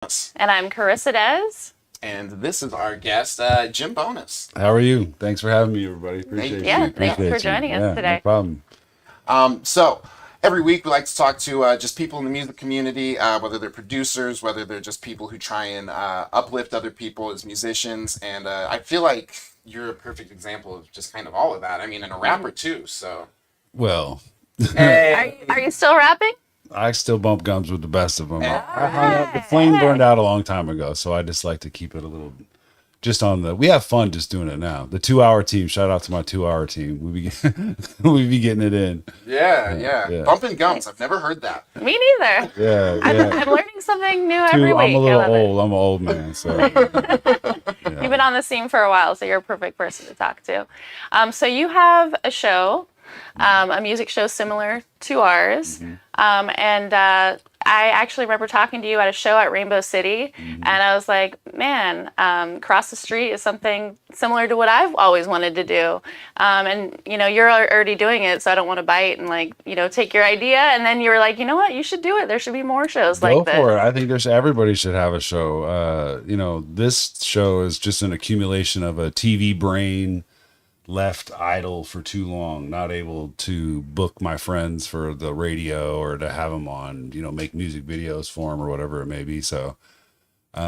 Jimbonus. And I'm Carissa Des. And this is our guest, Jimbonus. How are you? Thanks for having me, everybody. Appreciate Yeah, you. thanks for joining us today. No problem. So every week we like to talk to just people in the music community, whether they're producers, whether they're just people who try and uplift other people as musicians. And I feel like you're a perfect example of just kind of all of that. I mean, and a rapper too. So, Well, Are you still rapping? I still bump gums with the best of them. Alright. The flame burned out a long time ago, so I just like to keep it a little just on the. We have fun just doing it now. The 2-hour team. Shout out to my 2-hour team. We be getting it in. yeah. Bumping gums. I've never heard that. Me neither. Yeah. I'm learning something new every week. I'm a little old. I'm an old man, so. You've been on the scene for a while, so you're a perfect person to talk to. So you have a show, a music show similar to ours, and I actually remember talking to you at a show at Rainbow City, and I was like, man, Cross the Street is something similar to what I've always wanted to do. And, you're already doing it, so I don't want to bite and, take your idea. And then you were like, you know what, you should do it. There should be more shows like this. Go for it. I think everybody should have a show. This show is just an accumulation of a TV brain left idle for too long, not able to book my friends for the radio or to have them on, make music videos for them or whatever it may be. So,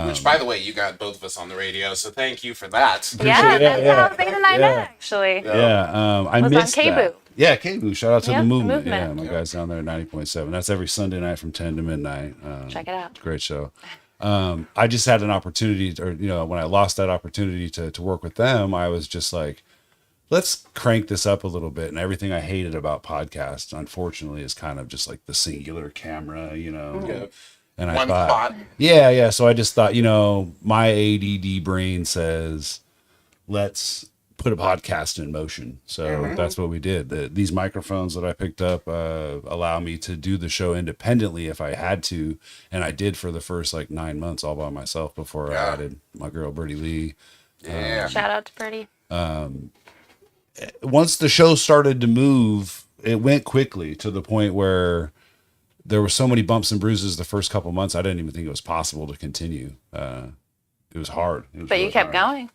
Which, by the way, you got both of us on the radio, so thank you for that. Yeah, that's how Zane and I met, actually. Yeah, I missed on that. Yeah, KBOO. Shout out to the movement. Movement. Yeah, my guys down there at 90.7. That's every Sunday night from 10 to midnight. Check it out. Great show. I just had an opportunity, when I lost that opportunity to work with them, I was just like, let's crank this up a little bit. And everything I hated about podcasts, unfortunately, is kind of just like the singular camera, Yeah. And I One thought, spot. yeah. So I just thought, my ADD brain says, let's put a podcast in motion. So that's what we did. These microphones that I picked up allow me to do the show independently if I had to. And I did for the first 9 months all by myself before I added my girl, Birdie Lee. Yeah. Shout out to Birdie. Once the show started to move, it went quickly to the point where there were so many bumps and bruises the first couple months. I didn't even think it was possible to continue. It was hard. It was But really you kept hard. going.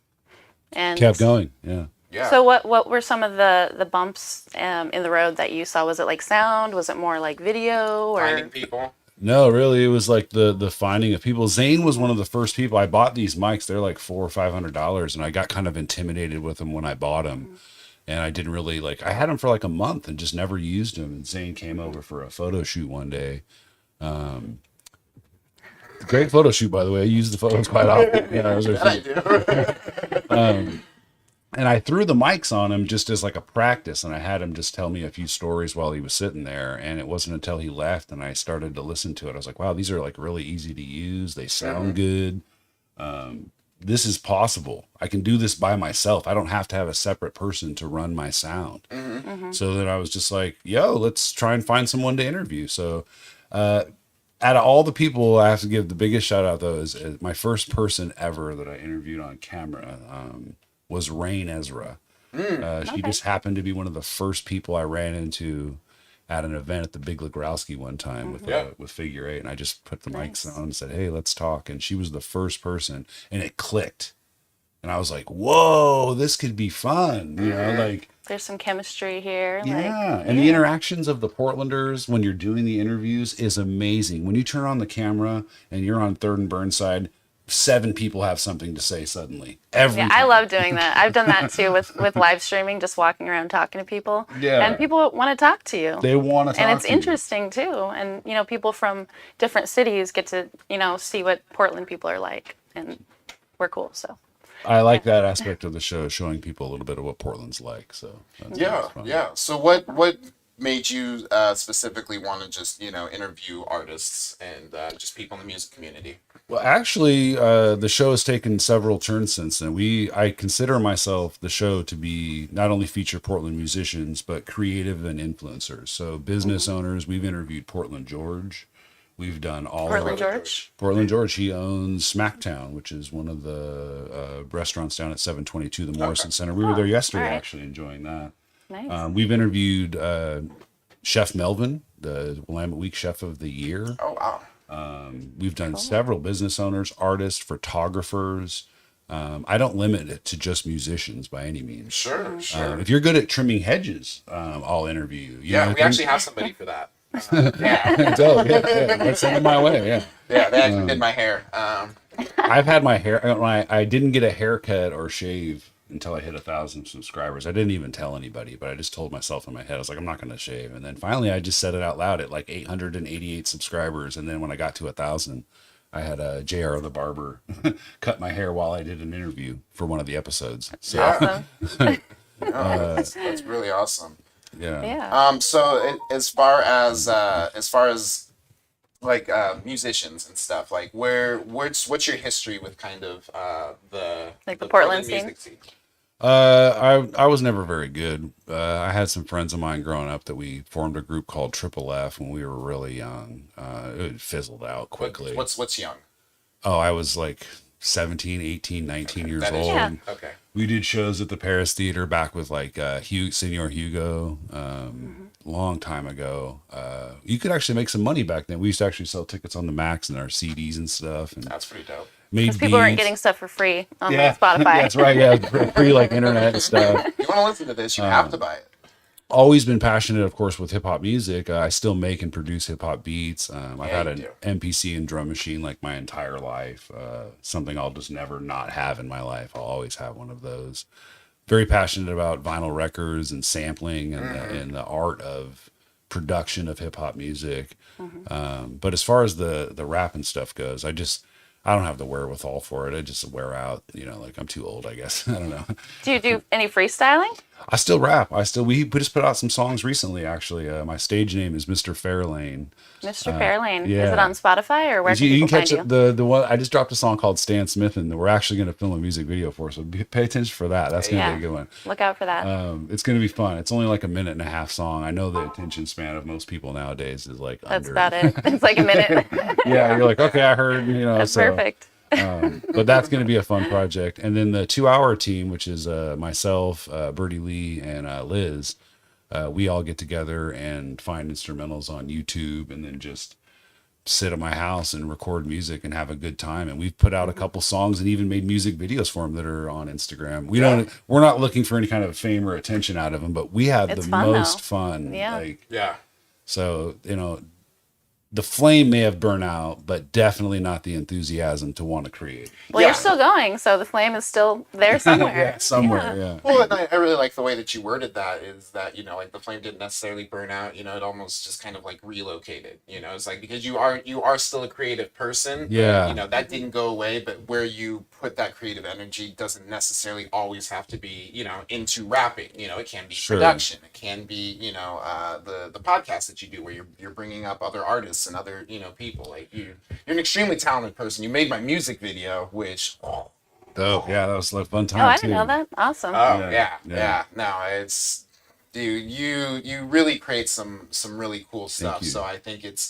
And Kept going. Yeah. Yeah. So what were some of the bumps in the road that you saw? Was it like sound? Was it more like video? Or Finding people. No, really, it was like the finding of people. Zane was one of the first people. I bought these mics. They're like $400 or $500, and I got kind of intimidated with them when I bought them. And I didn't really I had them for a month and just never used them. And Zane came over for a photo shoot one day. Great photo shoot, by the way. I use the photos quite often. Yeah, those are I do. And I threw the mics on him just as a practice, and I had him just tell me a few stories while he was sitting there. And it wasn't until he left and I started to listen to it, I was like, wow, these are really easy to use. They sound good. This is possible. I can do this by myself. I don't have to have a separate person to run my sound. So then I was just like, yo, let's try and find someone to interview. So out of all the people, I have to give the biggest shout out, though, is my first person ever that I interviewed on camera was Rain Ezra. She just happened to be one of the first people I ran into at an event at the Big Legrowski one time with Figure 8, and I just put the mics on and said, hey, let's talk. And she was the first person, and it clicked. And I was like, whoa, this could be fun. there's some chemistry here. Yeah. And the interactions of the Portlanders when you're doing the interviews is amazing. When you turn on the camera and you're on 3rd and Burnside, 7 people have something to say suddenly. Every I time. love doing that. I've done that too with live streaming, just walking around talking to people. Yeah. And people want to talk to you. They want to talk and it's to you. interesting too. And people from different cities get to see what Portland people are like, and we're cool. So I like that aspect of the show, showing people a little bit of what Portland's like. So that's fun. Yeah. So what made you specifically want to just interview artists and just people in the music community? Well, actually, the show has taken several turns since then. I consider myself the show to be not only feature Portland musicians, but creative and influencers. So business owners, we've interviewed Portland George. We've done all Portland of George. Portland George. He owns Smacktown, which is one of the restaurants down at 722, the Morrison Center. We were there yesterday, all right. actually enjoying that. Nice. We've interviewed Chef Melvin, the Willamette Week Chef of the Year. Oh wow. We've done several business owners, artists, photographers. I don't limit it to just musicians by any means. Sure, sure. If you're good at trimming hedges, I'll interview you. Yeah, we actually have somebody for that. Let's send it my way. Yeah. Yeah, they actually did my hair. I've had my hair. I didn't get a haircut or shave until I hit 1,000 subscribers. I didn't even tell anybody, but I just told myself in my head, I was like, I'm not going to shave. And then finally, I just said it out loud at like 888 subscribers. And then when I got to 1,000, I had JR the barber cut my hair while I did an interview for one of the episodes. So, Awesome. That's really awesome. yeah. Yeah. So as far as like musicians and stuff, like what's your history with kind of the Portland music scene? I was never very good. I had some friends of mine growing up that we formed a group called Triple F when we were really young. It fizzled out quickly. What's young? Oh, I was like 17, 18, 19 years That is old. Yeah. Okay. We did shows at the Paris Theater back with like Senor Hugo, long time ago. You could actually make some money back then. We used to actually sell tickets on the Max and our CDs and stuff. And That's pretty dope. made Because people weren't beats. getting stuff for free on Yeah, like Spotify. That's right. Yeah, free like internet and stuff. If you want to listen to this, you have to buy it. Always been passionate, of course, with hip hop music. I still make and produce hip hop beats. I've Yeah, had you an do. MPC and drum machine like my entire life. Something I'll just never not have in my life. I'll always have one of those. Very passionate about vinyl records and sampling and the art of production of hip hop music. But as far as the rap and stuff goes, I don't have the wherewithal for it. I just wear out, like I'm too old, I guess. I don't know. Do you do any freestyling? I still rap. We just put out some songs recently, actually. My stage name is Mr. Fairlane. Mr. Fairlane. yeah. Is it on Spotify or where can You people can catch find you? the one. I just dropped a song called Stan Smith, and we're actually going to film a music video for. So pay attention for that. That's going to be a good one. Look out for that. It's going to be fun. It's only like a minute and a half song. I know the attention span of most people nowadays is like That's under. about it. It's like a minute. Yeah, you're like, okay, I heard. That's so, perfect. But that's going to be a fun project. And then the 2-hour team, which is myself, Birdie Lee, and Liz, we all get together and find instrumentals on YouTube and then just sit at my house and record music and have a good time. And we've put out a couple songs and even made music videos for them that are on Instagram. We're not looking for any kind of fame or attention out of them, but we have It's the fun, most though. fun. Yeah. Yeah. So, the flame may have burned out, but definitely not the enthusiasm to want to create. Well, Yeah. you're still going, so the flame is still there somewhere. Somewhere, yeah. Well, and I really like the way that you worded that, is that, like the flame didn't necessarily burn out, it almost just kind of like relocated, it's like, because you are still a creative person. Yeah. That didn't go away, but where you put that creative energy doesn't necessarily always have to be, into rapping, it can be Sure. production. It can be, the podcast that you do where you're bringing up other artists and other, people. Like you're an extremely talented person. You made my music video, which Oh, yeah, that was a fun time. Oh, I too. didn't know that. Awesome. yeah. No, it's, dude, you really create some really cool stuff. you. So I think it's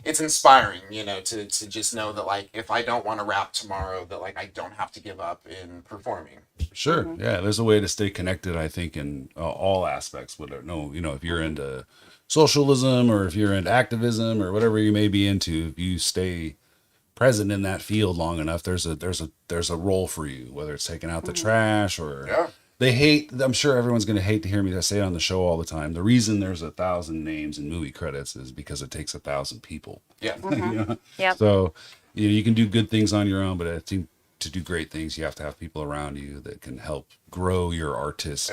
inspiring, to just know that, like, if I don't want to rap tomorrow, that, like, I don't have to give up in performing. Sure. Yeah, there's a way to stay connected, I think, in all aspects. Whether if you're into socialism or if you're into activism or whatever you may be into, if you stay present in that field long enough, there's a role for you, whether it's taking out the trash or Yeah. I'm sure everyone's going to hate to hear me say it on the show all the time. The reason there's 1,000 names in movie credits is because it takes 1,000 people. Yeah. Yep. So you can do good things on your own, but I think to do great things, you have to have people around you that can help grow your artist,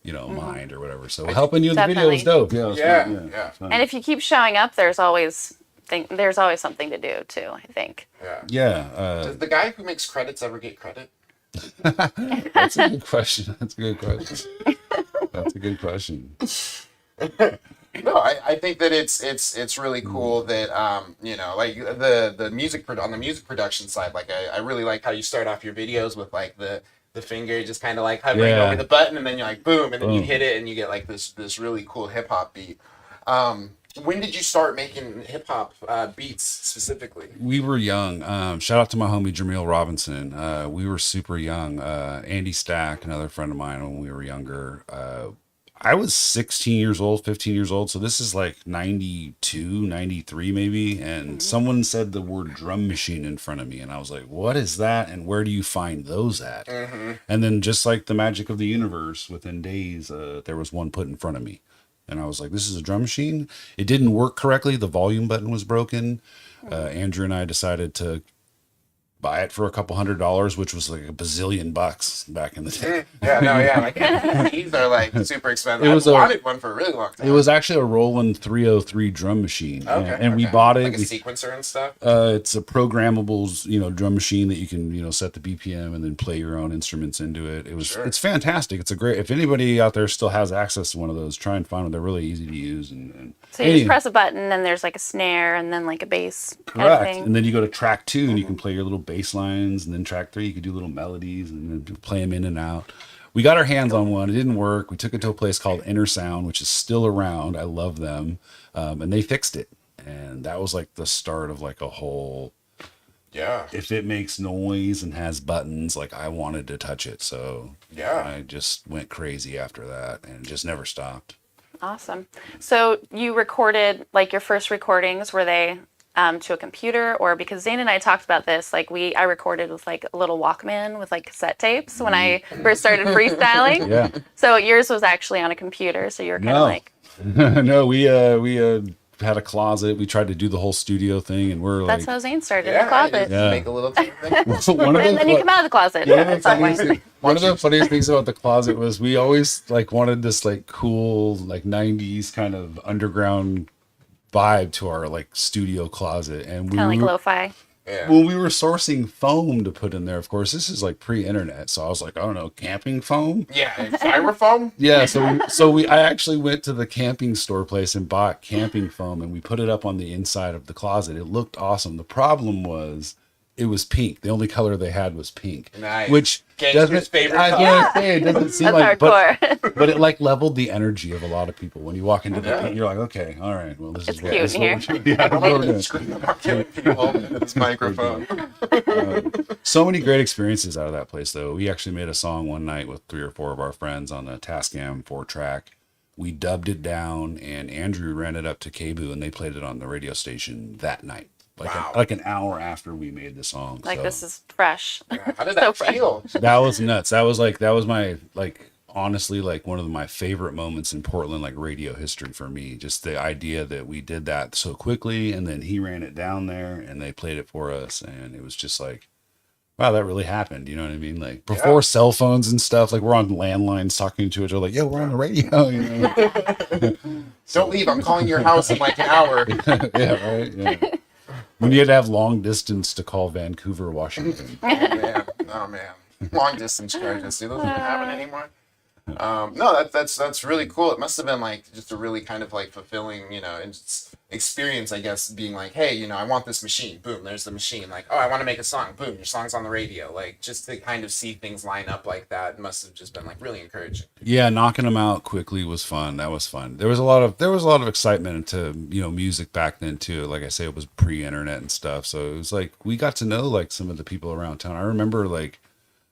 mind or whatever. So helping you in the video is dope. Yeah. It's Yeah, fun. yeah. It's fun. And if you keep showing up, there's always something to do too, I think. Yeah. Yeah. Does the guy who makes credits ever get credit? That's a good question. That's a good question. No, I think that it's really cool that like the music on the music production side, like I really like how you start off your videos with like the finger just kind of like hovering over the button, and then you're like boom, and then you hit it and you get like this really cool hip hop beat. When did you start making hip hop beats specifically? We were young. Shout out to my homie Jameel Robinson. We were super young. Andy Stack, another friend of mine, when we were younger. I was 16 years old, 15 years old. So this is like 92, 93 maybe. And someone said the word drum machine in front of me. And I was like, what is that? And where do you find those at? And then just like the magic of the universe, within days, there was one put in front of me. And I was like, this is a drum machine. It didn't work correctly. The volume button was broken. Andrew and I decided to buy it for a couple $100, which was like a bazillion bucks back in the day. Like these are like super expensive. I wanted one for a really long time. It was actually a Roland 303 drum machine, and we bought it. Like a sequencer and stuff. It's a programmable, drum machine that you can, set the BPM and then play your own instruments into it. It's fantastic. It's a great. If anybody out there still has access to one of those, try and find them. They're really easy to use. And so you just press a button, and there's like a snare, and then like a bass. Correct. Kind of thing. And then you go to track 2, and you can play your little bass lines, and then track 3 you could do little melodies and then play them in and out. We got our hands on one. It didn't work. We took it to a place called Inner Sound, which is still around. I love them. And they fixed it. And that was like the start of like a whole, if it makes noise and has buttons, like I wanted to touch it. So I just went crazy after that and just never stopped. Awesome. So you recorded like your first recordings, were they to a computer, or because Zane and I talked about this, like I recorded with like a little Walkman with like cassette tapes when I first started freestyling. Yeah. So yours was actually on a computer. So you're kind of like. No, we had a closet. We tried to do the whole studio thing, and we're like. That's how Zane started, in the closet. Make a little thing. And then you come out of the closet. One of the funniest things about the closet was we always like wanted this like cool like 90s kind of underground vibe to our like studio closet, and kind of like lo-fi. When we were sourcing foam to put in there, of course, this is like pre-internet, so I was like, I don't know, camping foam. Yeah, styrofoam. Yeah, so I actually went to the camping store place and bought camping foam, and we put it up on the inside of the closet. It looked awesome. The problem was it was pink. The only color they had was pink. Nice. Which Gangster's favorite color. It doesn't seem That's like hardcore. but it like leveled the energy of a lot of people. When you walk into the pink, you're like, okay, all right, well, this It's is what cute this in is here. what we're doing. Scream about killing people into this microphone. So many great experiences out of that place, though. We actually made a song one night with 3 or 4 of our friends on a Tascam 4-track. We dubbed it down, and Andrew ran it up to KBOO, and they played it on the radio station that night. Like an hour after we made the song. Like, this is fresh. How did that feel? That was nuts. That was my, like, honestly, like one of my favorite moments in Portland, like radio history for me. Just the idea that we did that so quickly, and then he ran it down there and they played it for us. And it was just like, wow, that really happened. You know what I mean? Like before cell phones and stuff, like we're on landlines talking to each other, like, yo, we're on the radio. You know? Don't leave. I'm calling your house in like an hour. Yeah, right. Yeah. When you had to have long distance to call Vancouver, Washington. Oh man. Long distance charges. Do those even happen anymore? No, that's really cool. It must have been like just a really kind of like fulfilling, experience, I guess, being like, hey, I want this machine. Boom, there's the machine. Like, oh, I want to make a song. Boom, your song's on the radio. Like, just to kind of see things line up like that must have just been like really encouraging. Yeah, knocking them out quickly was fun. That was fun. There was a lot of excitement into music back then too. Like I say, it was pre-internet and stuff, so it was like we got to know like some of the people around town. I remember like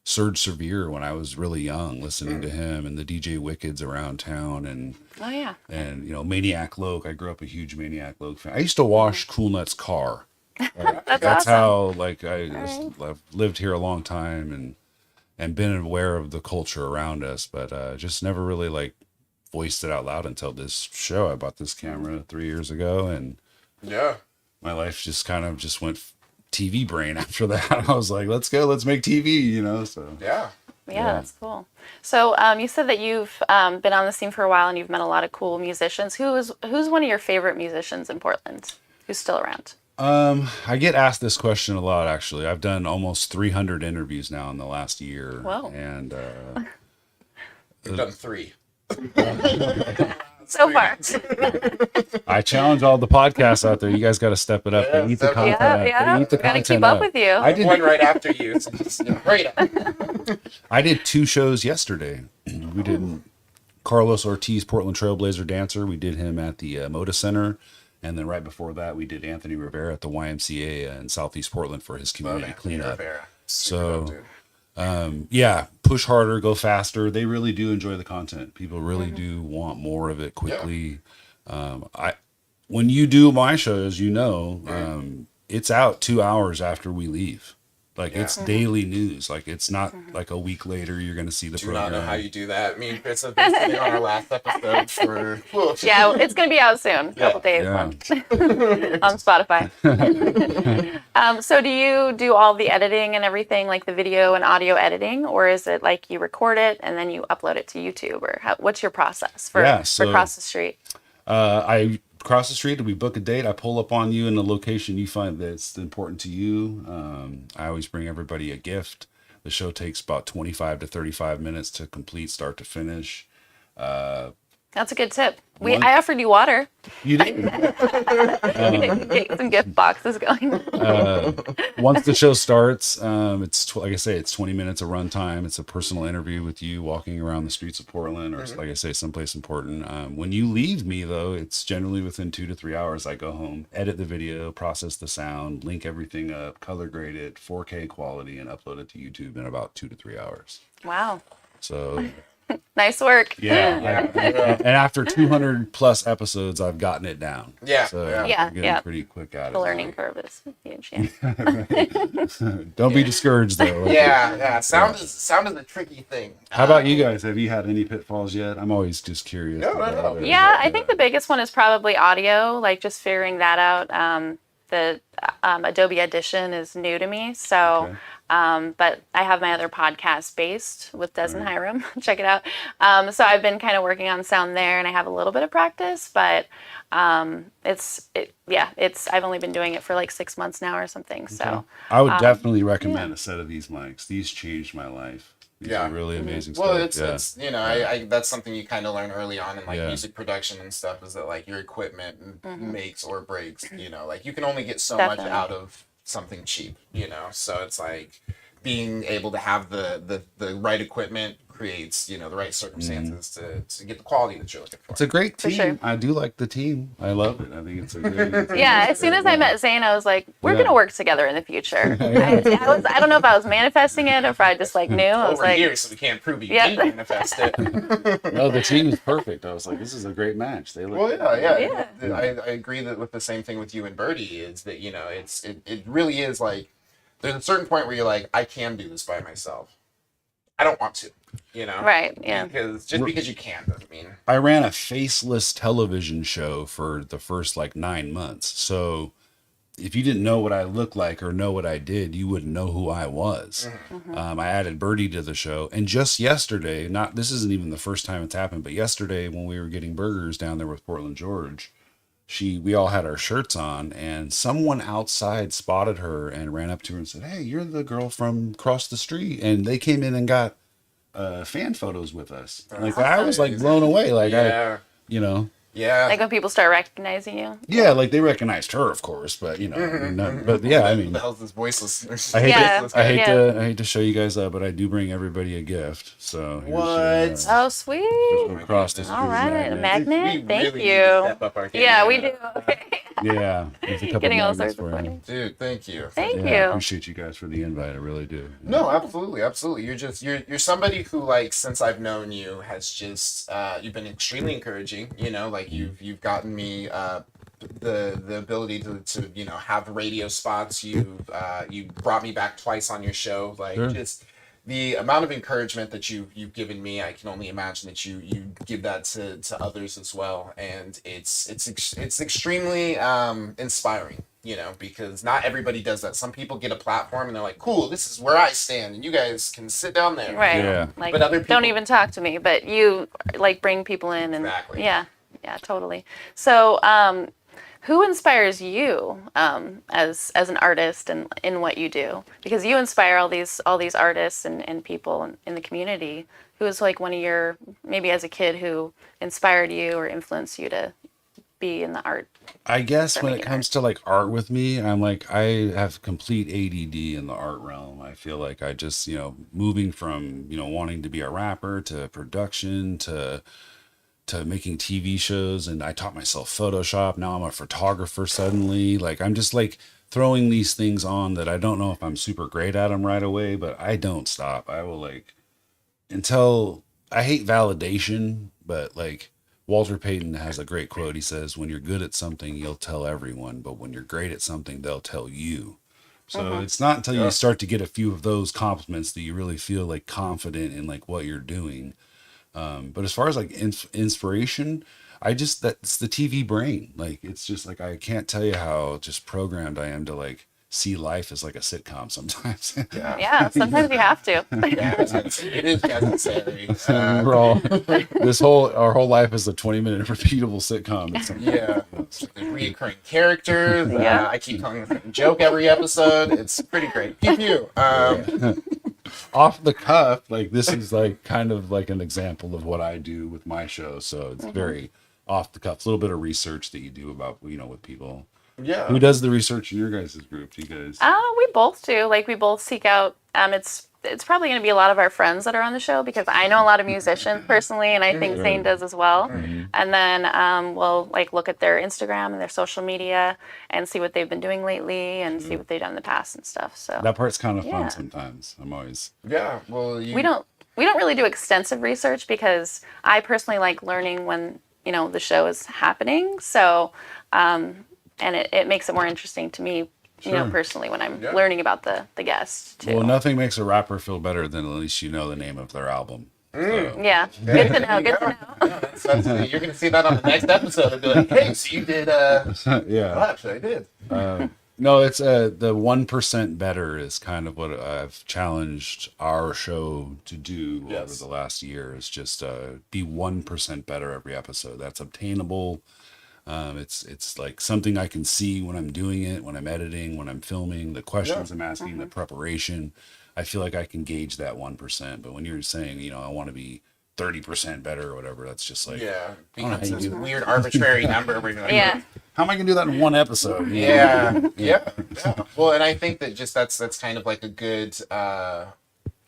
Serge Severe when I was really young, listening to him and the DJ Wickeds around town, and Maniac Loke. I grew up a huge Maniac Loke fan. I used to wash Cool Nut's car. That's awesome. How like I've lived here a long time and been aware of the culture around us, but just never really like voiced it out loud until this show. I bought this camera 3 years ago, and my life just kind of just went TV brain after that. I was like, let's make TV, so. Yeah, that's cool. So you said that you've been on the scene for a while and you've met a lot of cool musicians. Who's one of your favorite musicians in Portland who's still around? I get asked this question a lot, actually. I've done almost 300 interviews now in the last year. Whoa. And I've done 3. So far. I challenge all the podcasts out there. You guys got to step it up. They eat the content up. They eat the gotta content keep up with you. I did one right after you. So just, right up. I did 2 shows yesterday. We did Carlos Ortiz, Portland Trailblazer dancer. We did him at the Moda Center. And then right before that, we did Anthony Rivera at the YMCA in Southeast Portland for his community cleanup. Rivera. So Yeah, push harder, go faster. They really do enjoy the content. People really do want more of it quickly. I when you do my shows, it's out 2 hours after we leave. Like it's daily news. Like it's not like a week later you're going to see the Do program. not know how you do that. Me and Chris have been sitting on our last episode for. Yeah, it's going to be out soon. A couple days Yeah. on Spotify. So do you do all the editing and everything, like the video and audio editing, or is it like you record it and then you upload it to YouTube, or what's your process for Cross the Street? I cross the street, we book a date, I pull up on you in the location you find that's important to you. I always bring everybody a gift. The show takes about 25 to 35 minutes to complete, start to finish. That's a good tip. I offered you water. You did. Get some gift boxes going. Once the show starts, it's like I say, it's 20 minutes of runtime. It's a personal interview with you walking around the streets of Portland, or like I say, someplace important. When you leave me, though, it's generally within 2 to 3 hours. I go home, edit the video, process the sound, link everything up, color grade it, 4K quality, and upload it to YouTube in about 2 to 3 hours. Wow. So nice work. yeah. And after 200 plus episodes, I've gotten it down. Yeah. So Yeah. I'm getting pretty quick at it. The learning curve is huge. Yeah. Don't be discouraged though. Yeah. Sound is a tricky thing. How about you guys? Have you had any pitfalls yet? I'm always just curious. No. Yeah, I think the biggest one is probably audio, like just figuring that out. The Adobe Audition is new to me, so Okay. but I have my other podcast based with Des and Hiram. Check it out. So I've been kind of working on sound there, and I have a little bit of practice, but I've only been doing it for like 6 months now or something. So I would definitely recommend a set of these mics. These changed my life. These are really amazing Well, stuff. it's I that's something you kind of learn early on in like Yeah. music production and stuff, is that like your equipment makes or breaks. Like you can only get so Definitely. much out of something cheap. So it's like being able to have the right equipment creates the right circumstances to get the quality that you're looking for. It's a great team. sure. I do like the team. I love it. I think it's a great. yeah, as soon as I met Zane, I was like, we're gonna work together in the future. I don't know if I was manifesting it or if I just like knew. I was Over like, here, so we can't prove you Yeah. didn't manifest it. No, the team is perfect. I was like, this is a great match. They look. Well, yeah. Yeah. I agree that with the same thing with you and Birdie is that it really is like there's a certain point where you're like, I can do this by myself. I don't want to, right, yeah. because because you can doesn't mean. I ran a faceless television show for the first 9 months. So if you didn't know what I looked like or know what I did, you wouldn't know who I was. I added Birdie to the show. And just yesterday, this isn't even the first time it's happened, but yesterday when we were getting burgers down there with Portland George, we all had our shirts on, and someone outside spotted her and ran up to her and said, "Hey, you're the girl from across the street." And they came in and got fan photos with us. I was blown away. Yeah. Yeah. Like when people start recognizing you. Yeah, they recognized her, of course, but but yeah, I mean, the hell's this voiceless? I hate Yeah. to, I hate Yeah. to I hate to show you guys up, but I do bring everybody a gift. So here's What? Oh, sweet. across the street. All right, a magnet. magnet. We Thank really need to step you. up our game. Yeah, we do. Okay. Yeah, there's a couple Getting all magnets sorts of for you. funny. Dude, thank you. Thank Yeah, I you. appreciate you guys for the invite. I really do. No, absolutely. You're somebody who since I've known you has just you've been extremely encouraging. You've gotten me the ability to have radio spots. You brought me back twice on your show. Sure. Just the amount of encouragement that you've given me, I can only imagine that you give that to others as well, and it's extremely inspiring. Because not everybody does that. Some people get a platform and they're like, cool, this is where I stand and you guys can sit down there. Right. Yeah. Like, But other people- don't even talk to me, but you bring people in and Exactly. yeah, totally. So, who inspires you as an artist and in what you do? Because you inspire all these artists and people in the community. Who is one of your, maybe as a kid, who inspired you or influenced you to be in the art? I guess when it making comes to art with me, I'm I have complete ADD in the art realm. I feel like I just, moving from, wanting to be a rapper to production to making TV shows, and I taught myself Photoshop. Now I'm a photographer suddenly. I'm just throwing these things on that I don't know if I'm super great at them right away, but I don't stop. I will like until I hate validation, but like Walter Payton has a great quote. He says, "When you're good at something, you'll tell everyone, but when you're great at something, they'll tell you." So it's not until you start to get a few of those compliments that you really feel like confident in like what you're doing. But as far as like inspiration, that's the TV brain. Like, it's just like, I can't tell you how just programmed I am to like see life as like a sitcom sometimes. Yeah, sometimes you have to. Yeah, it is necessary. Our whole life is a 20-minute repeatable sitcom. Yeah, there's reoccurring characters. Yeah. I keep telling the same joke every episode. It's pretty great. Pew pew. Off the cuff, like this is like kind of like an example of what I do with my show. So it's very off the cuff, a little bit of research that you do about, with people. Yeah. Who does the research in your guys' group? Do you guys? We both do. Like, we both seek out. It's probably going to be a lot of our friends that are on the show, because I know a lot of musicians personally, and I think Zane does as well. And then we'll like look at their Instagram and their social media and see what they've been doing lately and see what they've done in the past and stuff. So That part's kind of Yeah. fun sometimes. I'm always. Yeah. Well, we don't really do extensive research, because I personally like learning when the show is happening. So and it makes it more interesting to me, Sure. personally, when I'm learning about the guest too. Well, nothing makes a rapper feel better than at least you know the name of their album. So. Yeah, good to know. Good to know. Yeah, that's, you're gonna see that on the next episode and be like, "Hey, so you did?" Yeah. Well, actually, I did. No, it's the 1% better is kind of what I've challenged our show to do over the last year. Is just be 1% better every episode. That's obtainable. It's like something I can see when I'm doing it, when I'm editing, when I'm filming, the questions I'm asking, the preparation. I feel like I can gauge that 1%. But when you're saying, I want to be 30% better or whatever, that's just like, becomes this weird arbitrary number. Where you're like, Yeah. how am I gonna do that in one episode? Yeah. Well, and I think that just that's kind of like a good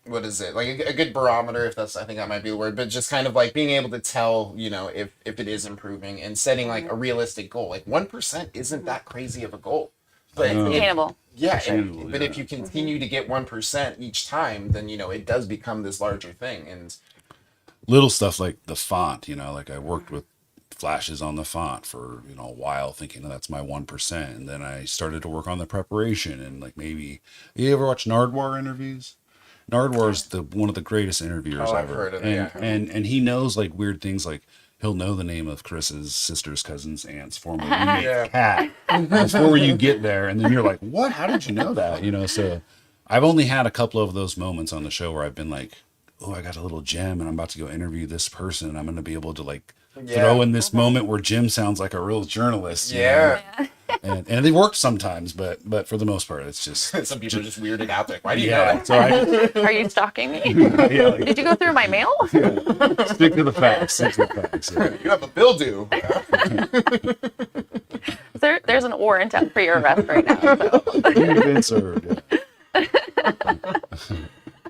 what is it, like a good barometer, if that's, I think that might be the word, but just kind of like being able to tell, if it is improving, and setting like a realistic goal. Like 1% isn't that crazy of a goal, but Attainable. But if you continue to get 1% each time, then it does become this larger thing. And little stuff like the font, like I worked with flashes on the font for a while, thinking that's my 1%, and then I started to work on the preparation. And like, maybe you ever watch Nardwar interviews? Nardwar's one of the greatest interviewers I've ever. heard of it, and he knows like weird things, like he'll know the name of Carissa's sister's cousin's aunt's former roommate cat before you get there, and then you're like, what? How did you know that? So I've only had a couple of those moments on the show where I've been like, oh, I got a little gem and I'm about to go interview this person, and I'm going to be able to like throw in this moment where Jim sounds like a real journalist. And they work sometimes, but for the most part, it's just some people are just weirded out. Like, why do you know that? So Are you stalking me? like, Did you go through my mail? stick to the facts. You have a bill due. There's an warrant out for your arrest right now. So. You've been served.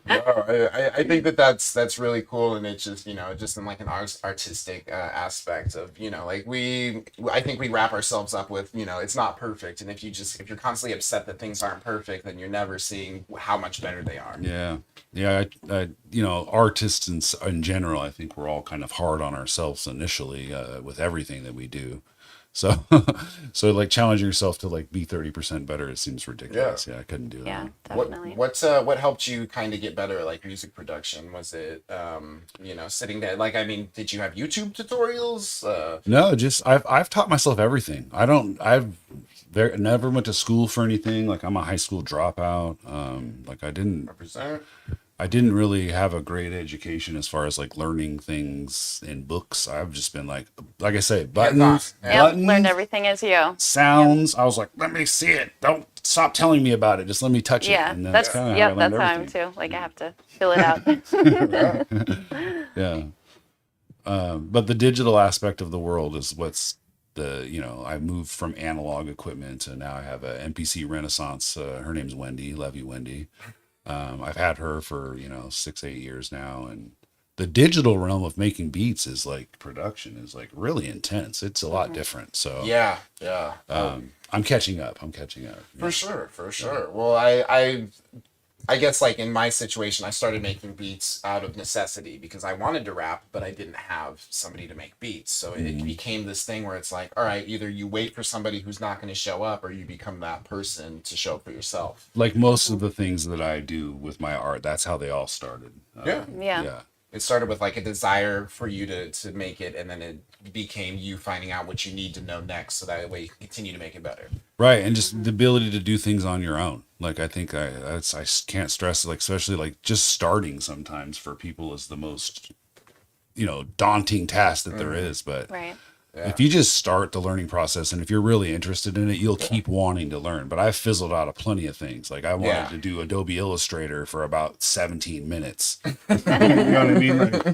I think that's really cool, and it's just just in like an artistic aspect of like I think we wrap ourselves up with it's not perfect, and if you're constantly upset that things aren't perfect, then you're never seeing how much better they are. Artists in general, I think we're all kind of hard on ourselves initially with everything that we do. So like challenging yourself to like be 30% better, it seems ridiculous. I couldn't do that. Yeah, definitely. What helped you kind of get better at like music production? Was it sitting there, like, I mean, did you have YouTube tutorials? No, just I've taught myself everything. I've never went to school for anything. Like, I'm a high school dropout. Like I didn't really have a great education as far as like learning things in books. I've just been like I say, buttons, learned everything as you. sounds. I was like, let me see it. Don't stop telling me about it. Just let me touch it. And that's kind of how I learned how I'm everything. too. Like, I have to fill it out. But the digital aspect of the world is what's I moved from analog equipment to now I have a MPC Renaissance. Her name's Wendy, love you, Wendy. I've had her for 6-8 years now, and the digital realm of making beats is like production is like really intense. It's a lot different. So Yeah. I'm catching up. For sure. Well, I guess like in my situation, I started making beats out of necessity because I wanted to rap, but I didn't have somebody to make beats. So it became this thing where it's like, all right, either you wait for somebody who's not going to show up, or you become that person to show up for yourself. Like most of the things that I do with my art, that's how they all started. Yeah. It started with like a desire for you to make it, and then it became you finding out what you need to know next, so that way you can continue to make it better. Right, and just the ability to do things on your own. Like I think I can't stress, like especially like just starting sometimes for people is the most, daunting task that there is. But Right. if you just start the learning process, and if you're really interested in it, you'll keep wanting to learn. But I've fizzled out of plenty of things. Like I wanted to do Adobe Illustrator for about 17 minutes. You know what I mean? Like,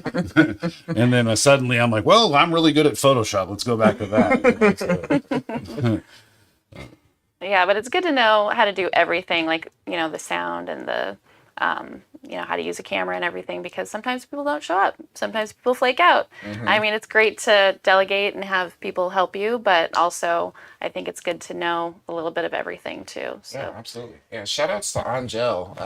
and then suddenly I'm like, well, I'm really good at Photoshop. Let's go back to that. Yeah, but it's good to know how to do everything, like, the sound and the, how to use a camera and everything, because sometimes people don't show up. Sometimes people flake out. I mean, it's great to delegate and have people help you, but also I think it's good to know a little bit of everything too. So. Yeah, absolutely. Yeah, shout outs to Angel,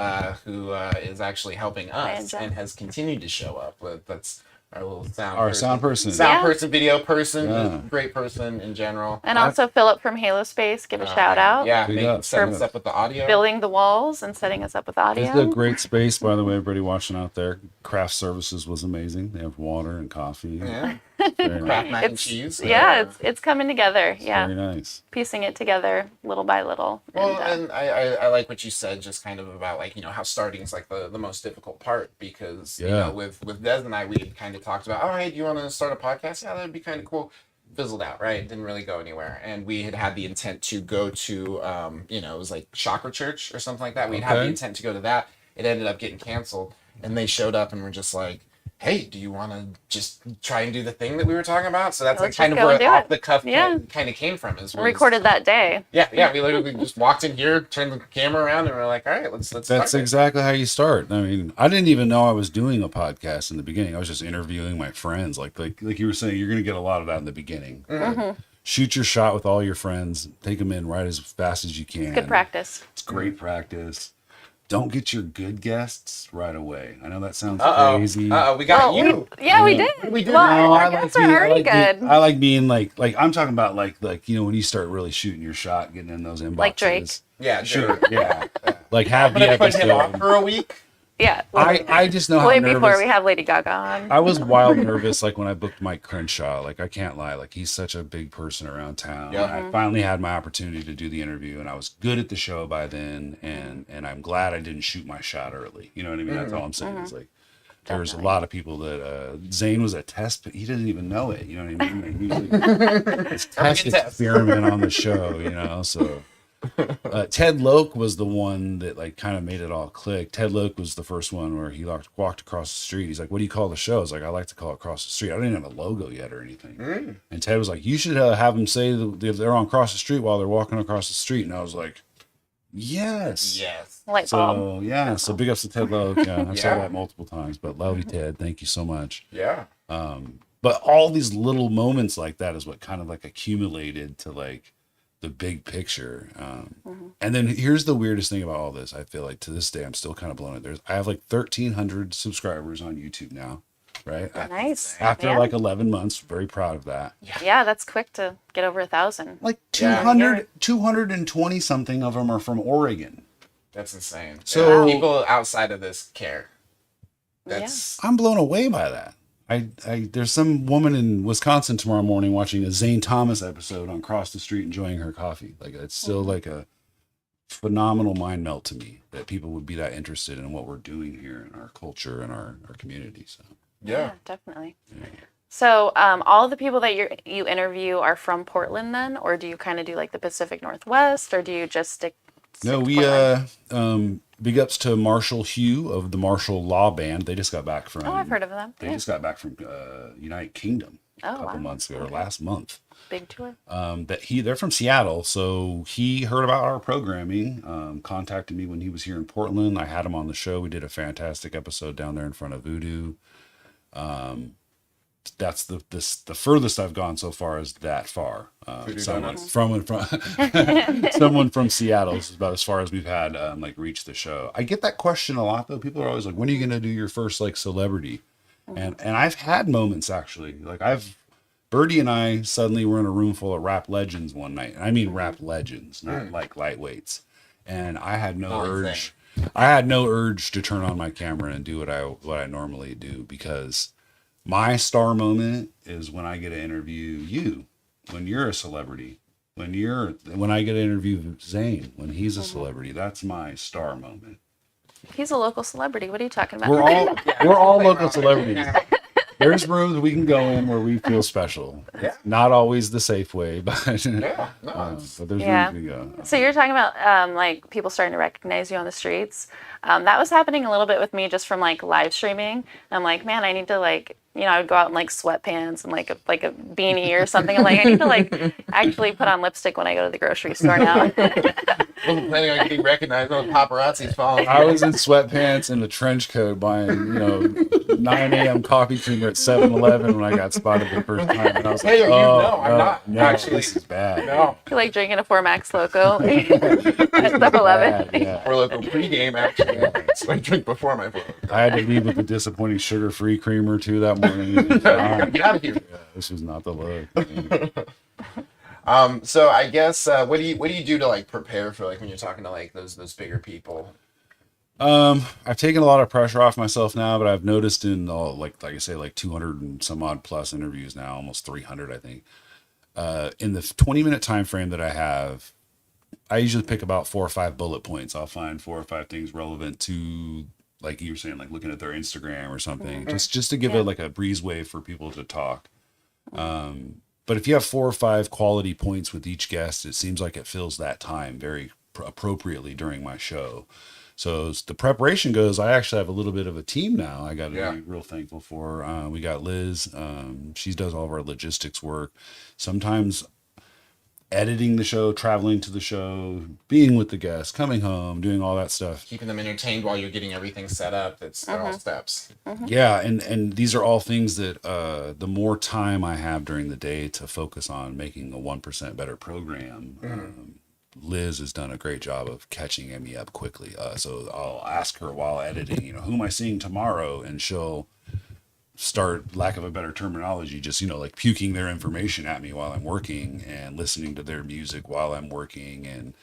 who is actually helping us Angel. and has continued to show up. That's our little sound Our sound person. Sound Yeah. person, video person, Yeah. great person in general. And also Philip from Halo Space, give a shout out. Yeah, Big making up. setting us up with the audio. Building the walls and setting us up with audio. It's a great space, by the way, everybody watching out there. Craft services was amazing. They have water and coffee. Yeah. Very nice. Kraft mac and cheese. Yeah, it's coming together. Yeah, Very nice. piecing it together little by little. Well, and I like what you said, just kind of about like, how starting is like the most difficult part, because, with Des and I, we had kind of talked about, oh, hey, do you want to start a podcast? Yeah, that'd be kind of cool. Fizzled out, right? Didn't really go anywhere. And we had the intent to go to, it was like Chakra Church or something like that. We had the intent to go to that. It ended up getting canceled, and they showed up and were just like, hey, do you want to just try and do the thing that we were talking about? So that's like kind of where off the cuff kind of came from. Recorded that day. Yeah. We literally just walked in here, turned the camera around, and we're like, all right, let's That's exactly how you start. I mean, I didn't even know I was doing a podcast in the beginning. I was just interviewing my friends. Like you were saying, you're going to get a lot of that in the beginning. Mm-hmm. Shoot your shot with all your friends. Take them in right as fast as you can. Good practice. It's great practice. Don't get your good guests right away. I know that sounds crazy. We got you. We did. We did. Well, our guests are already good. I like being like I'm talking about like when you start really shooting your shot, getting in those inboxes. Like Drake. Yeah, Sure. Yeah. Like have I'm the gonna put him episode. off for a week. Yeah. I just know how Way nervous. before we have Lady Gaga on. I was wild nervous, like when I booked Mike Crenshaw. Like I can't lie, like he's such a big person around town. Yeah. I finally had my opportunity to do the interview, and I was good at the show by then. And I'm glad I didn't shoot my shot early. You know what I mean? That's all I'm saying. It's like there was a lot of people that Zane was a test, but he didn't even know it. You know what I mean? Like, it's test experiment on the show. So. Ted Loke was the one that like kind of made it all click. Ted Loke was the first one where he walked across the street. He's like, "What do you call the show?" I was like, "I like to call it Across the Street." I didn't have a logo yet or anything. And Ted was like, "You should have them say that they're on across the street while they're walking across the street." And I was like, "Yes." Light bulb. So big ups to Ted Loke. Yeah, I've said that multiple times, but love you, Ted. Thank you so much. Yeah. But all these little moments like that is what kind of like accumulated to like the big picture. And then here's the weirdest thing about all this. I feel like to this day I'm still kind of blown away. I have like 1,300 subscribers on YouTube now, right? Nice. After like 11 months, very proud of that. Yeah, that's quick to get over 1,000. Like 220 something of them are from Oregon. That's insane. So people outside of this care. I'm blown away by that. There's some woman in Wisconsin tomorrow morning watching a Zane Thomas episode on Cross the Street, enjoying her coffee. Like it's still like a phenomenal mind melt to me that people would be that interested in what we're doing here in our culture and our community. So Yeah, definitely. Yeah. So all the people that you interview are from Portland then, or do you kind of do like the Pacific Northwest, or do you just stick no, we big ups to Marshall Hugh of the Marshall Law Band. They just got back from. Oh, I've heard of them. They just got back from United Kingdom a couple months ago, or last month. Big tour. They're from Seattle, so he heard about our programming. Contacted me when he was here in Portland. I had him on the show. We did a fantastic episode down there in front of Voodoo. That's the furthest I've gone so far is that far. Someone from Seattle is about as far as we've had like reach the show. I get that question a lot though. People are always like, when are you gonna do your first like celebrity? And I've had moments actually. Like Birdie and I suddenly were in a room full of rap legends one night. And I mean rap legends, not like lightweights. And I had no urge. I had no urge to turn on my camera and do what I normally do, because my star moment is when I get to interview you, when you're a celebrity, when I get to interview Zane, when he's a celebrity. That's my star moment. He's a local celebrity. What are you talking about? We're all local celebrities. There's rooms we can go in where we feel special. Yeah. It's not always the safe way, but but there's rooms we go. So you're talking about like people starting to recognize you on the streets. That was happening a little bit with me just from like live streaming. I'm like, man, I need to like, I would go out in like sweatpants and like a beanie or something. I'm like, I need to like actually put on lipstick when I go to the grocery store now. Wasn't planning on getting recognized on paparazzi's following. I was in sweatpants and a trench coat buying, 9 a.m. coffee creamer at 7-Eleven when I got spotted the first time. And I was Hey, like, I'm not. no, Actually, this is bad. No. You're like drinking a 4-Max Loco at 7-Eleven. Yeah. Or local pregame, actually. So I drink before my vlog. I had to leave with a disappointing sugar-free creamer too that morning. Get out of here. Yeah, this was not the look. So I guess what do you do to like prepare for like when you're talking to like those bigger people? I've taken a lot of pressure off myself now, but I've noticed in all like I say, like 200 and some odd plus interviews now, almost 300, I think. In the 20-minute time frame that I have, I usually pick about 4 or 5 bullet points. I'll find 4 or 5 things relevant to, like you were saying, like looking at their Instagram or something, just to give it like a breezeway for people to talk. But if you have 4 or 5 quality points with each guest, it seems like it fills that time very appropriately during my show. So as the preparation goes, I actually have a little bit of a team now. I got to be real thankful for. We got Liz. She does all of our logistics work. Sometimes editing the show, traveling to the show, being with the guests, coming home, doing all that stuff. Keeping them entertained while you're getting everything set up. They're all steps. Yeah, and these are all things that the more time I have during the day to focus on making a 1% better program, Liz has done a great job of catching me up quickly. So I'll ask her while editing, who am I seeing tomorrow? And she'll start, lack of a better terminology, just, like puking their information at me while I'm working and listening to their music while I'm working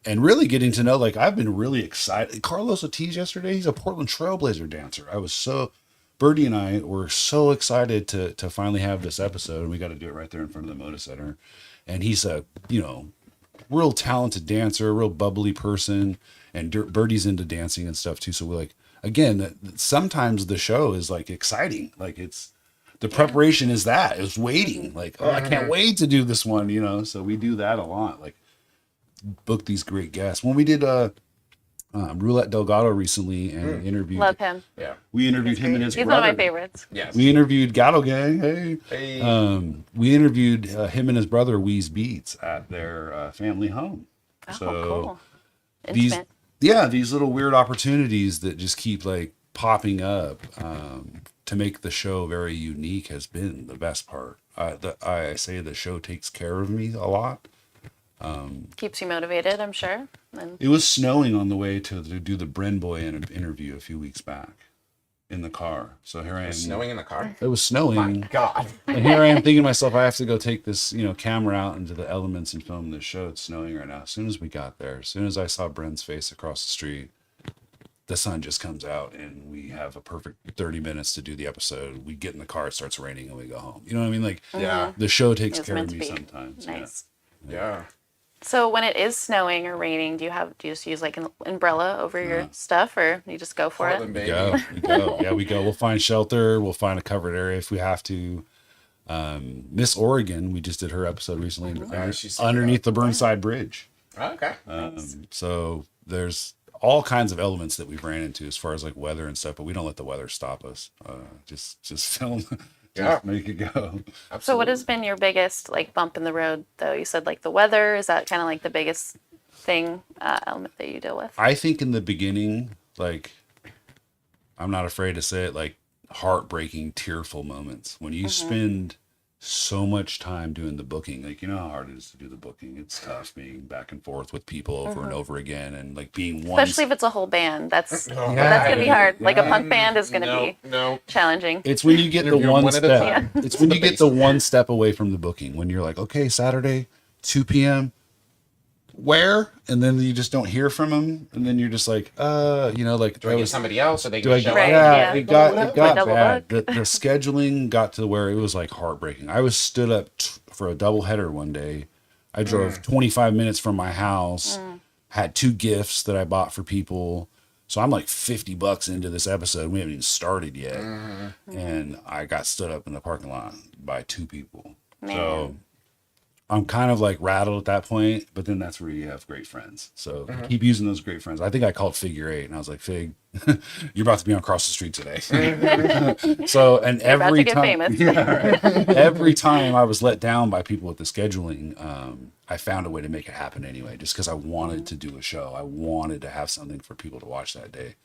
and really getting to know, like, I've been really excited. Carlos Ortiz yesterday, he's a Portland Trailblazer dancer. Birdie and I were so excited to finally have this episode, and we got to do it right there in front of the Moda Center. And he's a, real talented dancer, a real bubbly person, and Birdie's into dancing and stuff too. So we're like, again, sometimes the show is like exciting. Like it's the preparation is waiting. Like, oh, I can't wait to do this one, So we do that a lot. Like book these great guests. When we did Roulette Delgado recently and interviewed. Love him. Yeah. We interviewed him and his He's brother. one of my favorites. Yes. We interviewed Gatto Gang. Hey. Hey. We interviewed him and his brother Weeze Beats at their family home. Oh, So cool. Intimate. these little weird opportunities that just keep like popping up to make the show very unique has been the best part. I say the show takes care of me a lot. Keeps you motivated, I'm sure. And It was snowing on the way to do the Bren Boy interview a few weeks back in the car. So here I am. Snowing in the car? It was snowing. God. And here I am thinking to myself, I have to go take this, camera out into the elements and film this show. It's snowing right now. As soon as we got there, as soon as I saw Bren's face across the street, the sun just comes out and we have a perfect 30 minutes to do the episode. We get in the car, it starts raining, and we go home. You know what I mean? Like, Yeah. the show takes It was care meant of to me be. sometimes. nice. Yeah. So when it is snowing or raining, do you just use like an umbrella over your stuff, or you just go for Portland, it? baby. We go. Yeah, we go. We'll find shelter. We'll find a covered area if we have to. Miss Oregon, we just did her episode recently she's underneath the Burnside Bridge. Okay. So there's all kinds of elements that we've ran into as far as like weather and stuff, but we don't let the weather stop us. Just film, just make it go. So what has been your biggest like bump in the road though? You said like the weather, is that kind of like the biggest thing, element that you deal with? I think in the beginning, like, I'm not afraid to say it, like heartbreaking, tearful moments when you spend so much time doing the booking. Like, you know how hard it is to do the booking. It's tough being back and forth with people over and over again, and like being one. Especially if it's a whole band. That's Yeah. that's gonna be hard. Like a Yeah. punk band is gonna No, be no. challenging. It's when you get the Interview one one at a step. time. It's when you get the one step away from the booking. When you're like, okay, Saturday, 2 p.m. Where? And then you just don't hear from them, and then you're just like, you know, like Do I get somebody else, or they do can I show get, Right, up? yeah, yeah. it got Double bad. book. The scheduling got to where it was like heartbreaking. I was stood up for a double header one day. I drove 25 minutes from my house, had 2 gifts that I bought for people. So I'm like $50 into this episode. We haven't even started yet. And I got stood up in the parking lot by 2 people. Man. So I'm kind of like rattled at that point, but then that's where you have great friends. So keep using those great friends. I think I called Figure 8 and I was like, Fig, you're about to be on across the street today. So, and You're about every to get time, famous. yeah, right. Every time I was let down by people with the scheduling, I found a way to make it happen anyway, just because I wanted to do a show. I wanted to have something for people to watch that day.